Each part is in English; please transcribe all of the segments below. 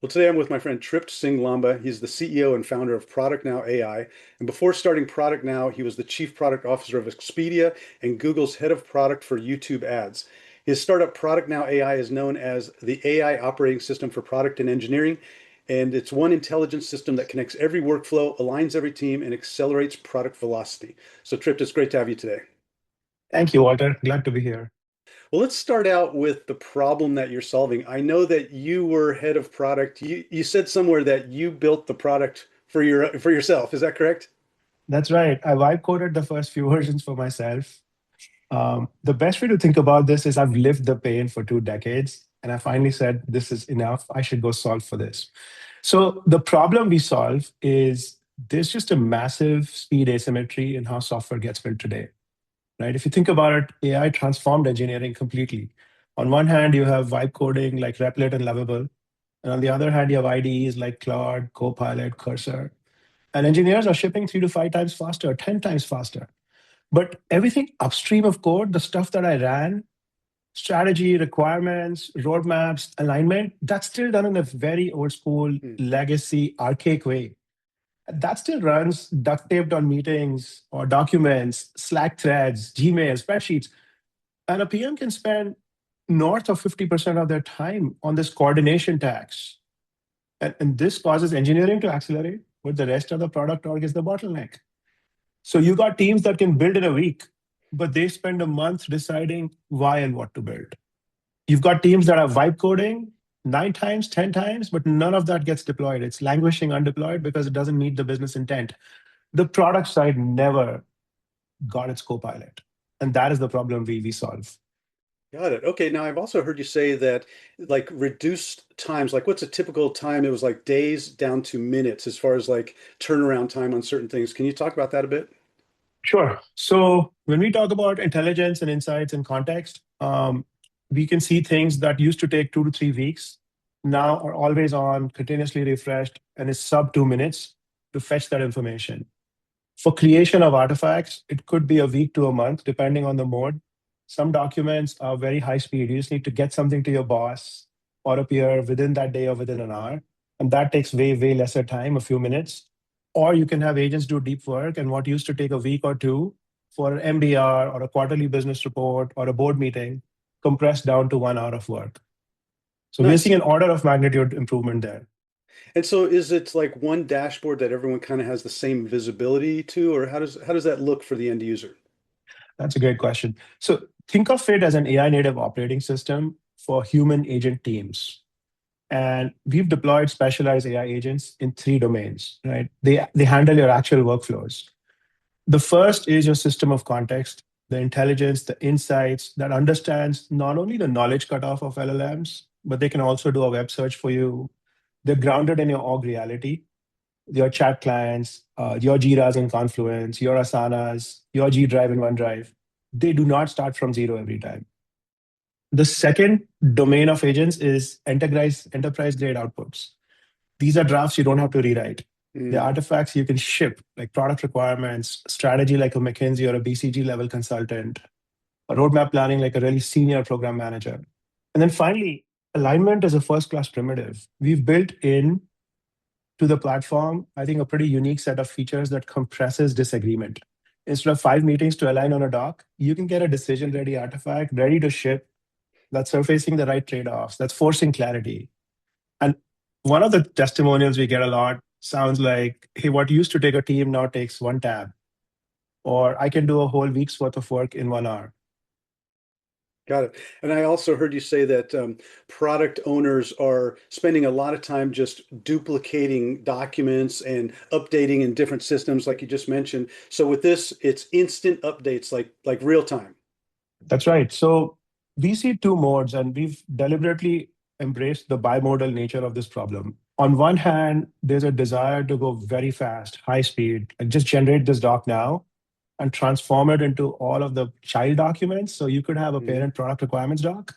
Well, today I'm with my friend Tript Singh Lamba. He's the CEO and founder of Product Now AI. And before starting Product Now, he was the chief product officer of Expedia and Google's head of product for YouTube ads. His startup Product Now AI is known as the AI operating system for product and engineering. And it's one intelligence system that connects every workflow, aligns every team, and accelerates product velocity. So, Tript, it's great to have you today. Thank you, Walter. Glad to be here. Well, let's start out with the problem that you're solving. I know that you were head of product. You said somewhere that you built the product for yourself. Is that correct? That's right. I vibe coded the first few versions for myself. The best way to think about this is I've lived the pain for 2 decades, and I finally said, this is enough. I should go solve for this. So the problem we solve is there's just a massive speed asymmetry in how software gets built today, right? If you think about it, AI transformed engineering completely. On one hand, you have vibe coding like Replit and Lovable. And on the other hand, you have IDEs like Claude, Copilot, Cursor. And engineers are shipping 3 to 5 times faster, 10 times faster. But everything upstream of code, the stuff that I ran, strategy, requirements, roadmaps, alignment, that's still done in a very old school, Hmm. legacy, archaic way. That still runs duct taped on meetings or documents, Slack threads, Gmail, spreadsheets. And a PM can spend north of 50% of their time on this coordination tax. And this causes engineering to accelerate, but the rest of the product org is the bottleneck. So you got teams that can build in a week, but they spend a month deciding why and what to build. You've got teams that are vibe coding 9 times, 10 times, but none of that gets deployed. It's languishing undeployed because it doesn't meet the business intent. The product side never got its copilot. And that is the problem we solve. Got it. Okay. Now I've also heard you say that like reduced times, like what's a typical time? It was like days down to minutes as far as like turnaround time on certain things. Can you talk about that a bit? Sure. So when we talk about intelligence and insights and context, we can see things that used to take 2 to 3 weeks now are always on, continuously refreshed, and is sub 2 minutes to fetch that information. For creation of artifacts, it could be a week to a month, depending on the mode. Some documents are very high speed. You just need to get something to your boss or a peer within that day or within an hour. And that takes way, way lesser time, a few minutes. Or you can have agents do deep work, and what used to take a week or two for an MDR or a quarterly business report or a board meeting, compressed down to 1 hour of work. So we're Nice. seeing an order of magnitude improvement there. And so is it like one dashboard that everyone kind of has the same visibility to, or how does that look for the end user? That's a great question. So think of it as an AI native operating system for human agent teams. And we've deployed specialized AI agents in 3 domains, right? They handle your actual workflows. The first is your system of context, the intelligence, the insights that understands not only the knowledge cutoff of LLMs, but they can also do a web search for you. They're grounded in your org reality, your chat clients, your Jiras and Confluence, your Asanas, your G Drive and OneDrive. They do not start from zero every time. The second domain of agents is enterprise grade outputs. These are drafts you don't have to rewrite. The Mm. artifacts you can ship, like product requirements, strategy like a McKinsey or a BCG level consultant, a roadmap planning like a really senior program manager. And then finally, alignment is a first class primitive. We've built in to the platform, I think, a pretty unique set of features that compresses disagreement. Instead of 5 meetings to align on a doc, you can get a decision ready artifact ready to ship that's surfacing the right trade offs, that's forcing clarity. And one of the testimonials we get a lot sounds like, hey, what used to take a team now takes one tab, or I can do a whole week's worth of work in 1 hour. Got it. And I also heard you say that product owners are spending a lot of time just duplicating documents and updating in different systems, like you just mentioned. So with this, it's instant updates, like real time. That's right. So we see 2 modes, and we've deliberately embraced the bimodal nature of this problem. On one hand, there's a desire to go very fast, high speed, and just generate this doc now and transform it into all of the child documents. So you could have a Mhm. parent product requirements doc,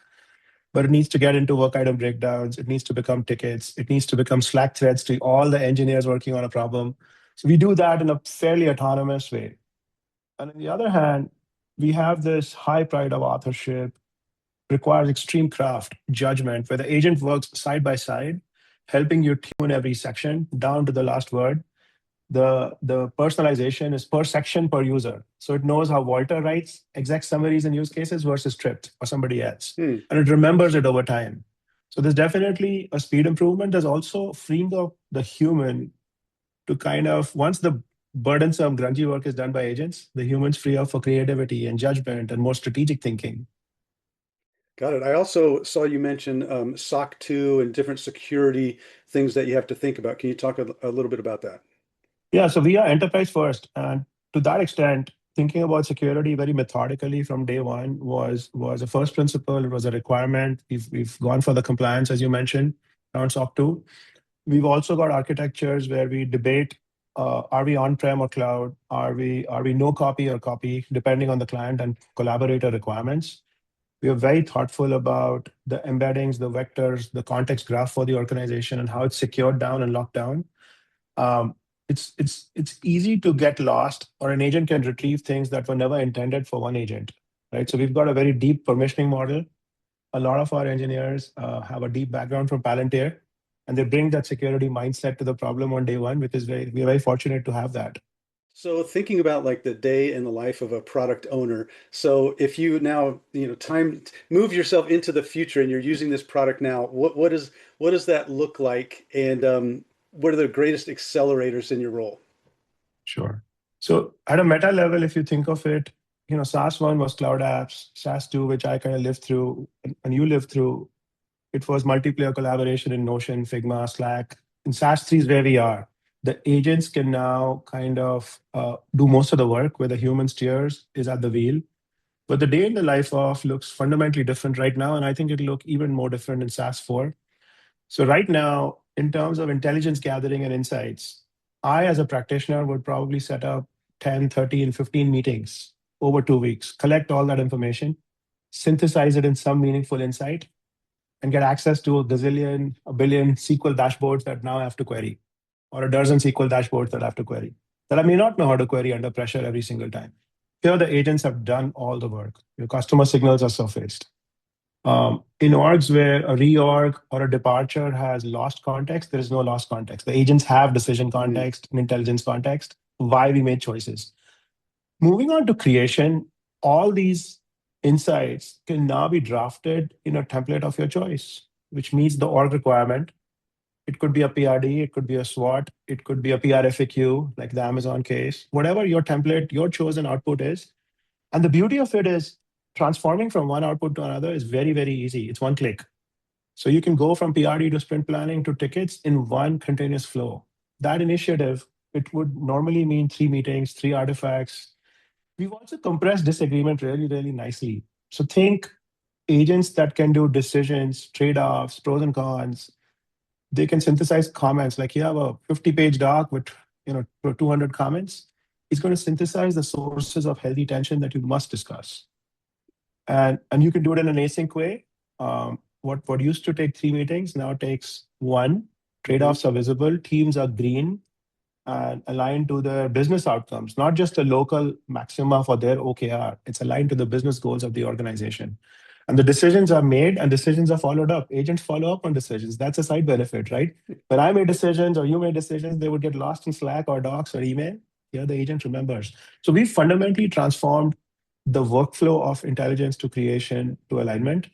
but it needs to get into work item breakdowns. It needs to become tickets. It needs to become Slack threads to all the engineers working on a problem. So we do that in a fairly autonomous way. And on the other hand, we have this high pride of authorship, requires extreme craft, judgment, where the agent works side by side helping you tune every section down to the last word. The personalization is per section per user. So it knows how Walter writes exact summaries and use cases versus Tript or somebody else. Hmm. And it remembers it over time. So there's definitely a speed improvement. There's also freeing up the human to kind of, once the burdensome, grungy work is done by agents, the humans free up for creativity and judgment and more strategic thinking. Got it. I also saw you mention SOC 2 and different security things that you have to think about. Can you talk a little bit about that? Yeah, so we are enterprise first. And to that extent, thinking about security very methodically from day one was a first principle. It was a requirement. We've gone for the compliance, as you mentioned, around SOC 2. We've also got architectures where we debate, are we on-prem or cloud? Are we no copy or copy, depending on the client and collaborator requirements? We are very thoughtful about the embeddings, the vectors, the context graph for the organization and how it's secured down and locked down. Um, it's easy to get lost, or an agent can retrieve things that were never intended for one agent, right? So we've got a very deep permissioning model. A lot of our engineers have a deep background from Palantir, and they bring that security mindset to the problem on day one, which is we're very fortunate to have that. So thinking about like the day in the life of a product owner. So if you now, move yourself into the future and you're using this product now, what does that look like? And what are the greatest accelerators in your role? Sure. So at a meta level, if you think of it, SaaS one was cloud apps, SaaS two, which I kind of lived through, and you lived through, it was multiplayer collaboration in Notion, Figma, Slack. In SaaS 3 is where we are. The agents can now kind of do most of the work where the human steers is at the wheel. But the day in the life of looks fundamentally different right now. And I think it'll look even more different in SaaS 4. So right now, in terms of intelligence gathering and insights, I, as a practitioner, would probably set up 10, 30, and 15 meetings over 2 weeks, collect all that information, synthesize it in some meaningful insight, and get access to a gazillion, a billion SQL dashboards that now have to query, or a dozen SQL dashboards that I have to query, that I may not know how to query under pressure every single time. Here, the agents have done all the work. Your customer signals are surfaced. In orgs where a reorg or a departure has lost context, there is no lost context. The agents have decision Mhm. context and intelligence context, why we made choices. Moving on to creation, all these insights can now be drafted in a template of your choice, which meets the org requirement. It could be a PRD, it could be a SWOT, it could be a PRFAQ, like the Amazon case, whatever your template, your chosen output is. And the beauty of it is transforming from one output to another is very, very easy. It's one click. So you can go from PRD to sprint planning to tickets in one continuous flow. That initiative, it would normally mean 3 meetings, 3 artifacts. We've also compressed disagreement really, really nicely. So think agents that can do decisions, trade-offs, pros and cons. They can synthesize comments. Like you have a 50-page doc with 200 comments. It's going to synthesize the sources of healthy tension that you must discuss. And you can do it in an async way. What used to take 3 meetings now takes one. Mhm. Trade-offs are visible, teams are green and aligned to their business outcomes, not just a local maxima for their OKR. It's aligned to the business goals of the organization. And the decisions are made and decisions are followed up. Agents follow up on decisions. That's a side benefit, right? When I made decisions or you made decisions, they would get lost in Slack or Docs or email. Here, the agent remembers. So we fundamentally transformed the workflow of intelligence to creation to alignment.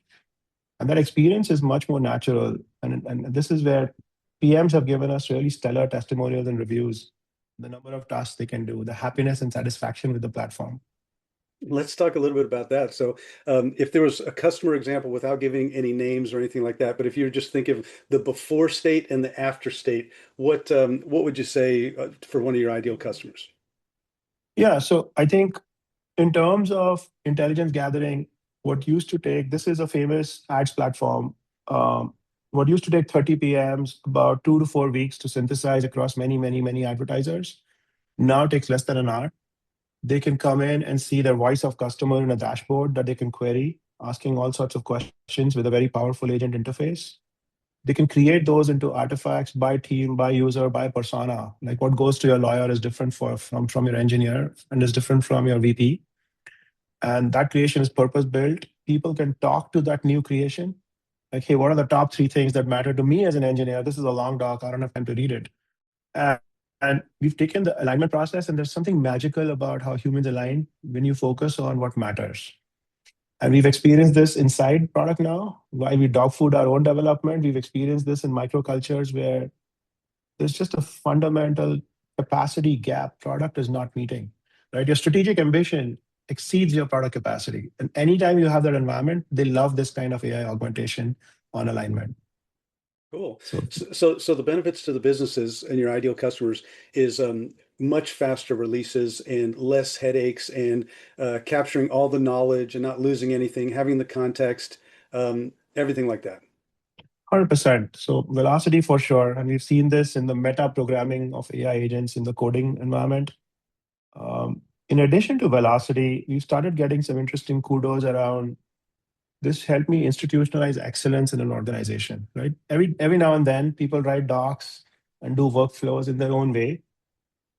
And that experience is much more natural. And this is where PMs have given us really stellar testimonials and reviews, the number of tasks they can do, the happiness and satisfaction with the platform. Let's talk a little bit about that. So, if there was a customer example without giving any names or anything like that, but if you just think of the before state and the after state, what would you say for one of your ideal customers? Yeah, so I think in terms of intelligence gathering, what used to take, this is a famous ads platform. Um, what used to take 30 PMs, about 2 to 4 weeks to synthesize across many, many, many advertisers, now takes less than an hour. They can come in and see their voice of customer in a dashboard that they can query, asking all sorts of questions with a very powerful agent interface. They can create those into artifacts by team, by user, by persona. Like what goes to your lawyer is different from your engineer and is different from your VP. And that creation is purpose built. People can talk to that new creation. Like, hey, what are the top three things that matter to me as an engineer? This is a long doc. I don't have time to read it. And, and we've taken the alignment process, and there's something magical about how humans align when you focus on what matters. And we've experienced this inside product now. While we dog food our own development, we've experienced this in microcultures where there's just a fundamental capacity gap product is not meeting, right? Your strategic ambition exceeds your product capacity. And anytime you have that environment, they love this kind of AI augmentation on alignment. Cool. So So the benefits to the businesses and your ideal customers is much faster releases and less headaches and capturing all the knowledge and not losing anything, having the context, everything like that. 100%. So velocity for sure. And we've seen this in the meta programming of AI agents in the coding environment. In addition to velocity, we've started getting some interesting kudos around this helped me institutionalize excellence in an organization, right? Every now and then, people write docs and do workflows in their own way.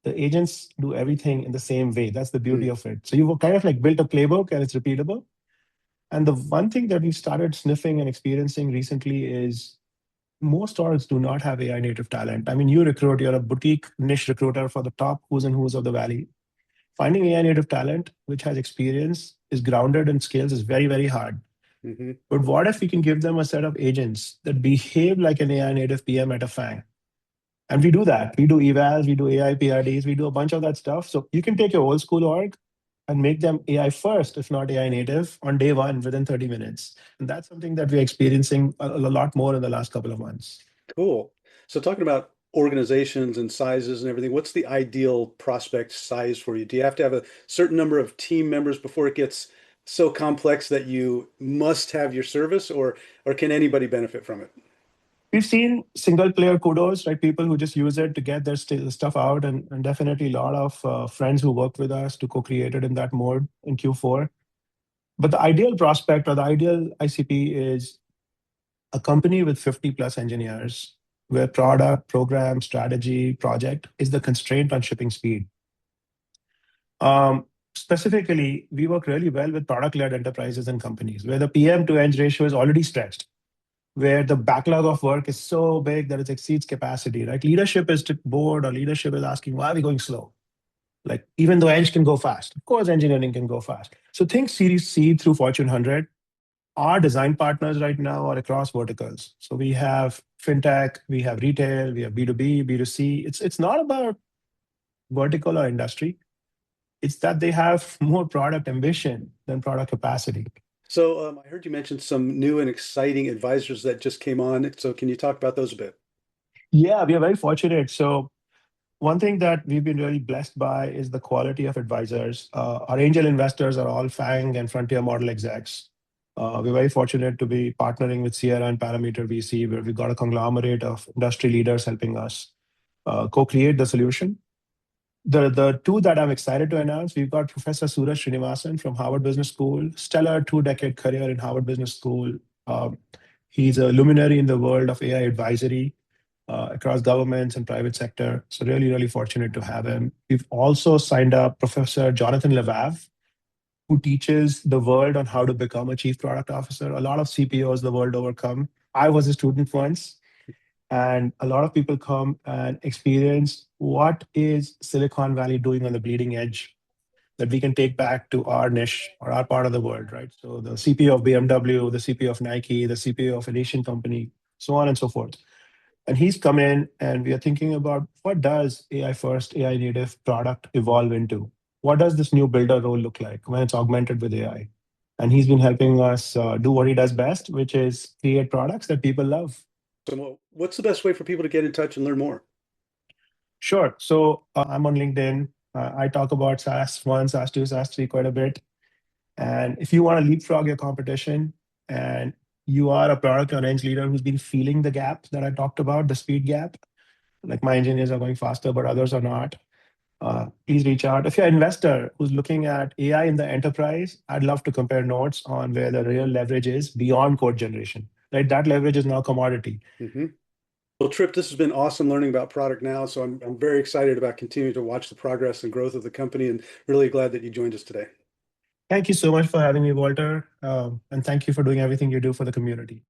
The agents do everything in the same way. That's the beauty Mm, of it. So you've kind of like built a playbook and it's repeatable. And the one thing that we've started sniffing and experiencing recently is most orgs do not have AI native talent. I mean, you're a boutique niche recruiter for the top who's and who's of the valley. Finding AI native talent, which has experience, is grounded in skills, is very, very hard. hmm. But what if we can give them a set of agents that behave like an AI native PM at a FANG? And we do that. We do evals, we do AI PRDs, we do a bunch of that stuff. So you can take your old school org and make them AI first, if not AI native, on day one within 30 minutes. And that's something that we're experiencing a lot more in the last couple of months. Cool. So talking about organizations and sizes and everything, what's the ideal prospect size for you? Do you have to have a certain number of team members before it gets so complex that you must have your service, or can anybody benefit from it? We've seen single player kudos, right? People who just use it to get their stuff out, and definitely a lot of friends who work with us to co-create it in that mode in Q4. But the ideal prospect or the ideal ICP is a company with 50 plus engineers where product, program, strategy, project is the constraint on shipping speed. Specifically, we work really well with product led enterprises and companies where the PM to eng ratio is already stretched, where the backlog of work is so big that it exceeds capacity, right? Leadership is bored or leadership is asking, why are we going slow? Like, even though Eng can go fast, of course, engineering can go fast. So think Series C through Fortune 100. Our design partners right now are across verticals. So we have fintech, we have retail, we have B2B, B2C. It's not about vertical or industry. It's that they have more product ambition than product capacity. So I heard you mention some new and exciting advisors that just came on. So can you talk about those a bit? Yeah, we are very fortunate. So one thing that we've been really blessed by is the quality of advisors. Our angel investors are all FANG and frontier model execs. We're very fortunate to be partnering with Sierra and Parameter VC, where we've got a conglomerate of industry leaders helping us co-create the solution. The two that I'm excited to announce, we've got Professor Suraj Srinivasan from Harvard Business School, stellar 2 decade career in Harvard Business School. Um, he's a luminary in the world of AI advisory across governments and private sector. So really, really fortunate to have him. We've also signed up Professor Jonathan Levav, who teaches the world on how to become a chief product officer. A lot of CPOs the world over come. I was a student once, and a lot of people come and experience what is Silicon Valley doing on the bleeding edge that we can take back to our niche or our part of the world, right? So the CPO of BMW, the CPO of Nike, the CPO of an Asian company, so on and so forth. And he's come in and we are thinking about what does AI first, AI native product evolve into? What does this new builder role look like when it's augmented with AI? And he's been helping us do what he does best, which is create products that people love. So what's the best way for people to get in touch and learn more? Sure. So I'm on LinkedIn. I talk about SaaS 1, SaaS 2, SaaS 3 quite a bit. And if you want to leapfrog your competition and you are a product or eng leader who's been feeling the gap that I talked about, the speed gap, like my engineers are going faster, but others are not. Please reach out. If you're an investor who's looking at AI in the enterprise, I'd love to compare notes on where the real leverage is beyond code generation. Right, that leverage is now commodity. Hmm. Well, Tripp, this has been awesome learning about product now. So I'm very excited about continuing to watch the progress and growth of the company and really glad that you joined us today. Thank you so much for having me, Walter, and thank you for doing everything you do for the community.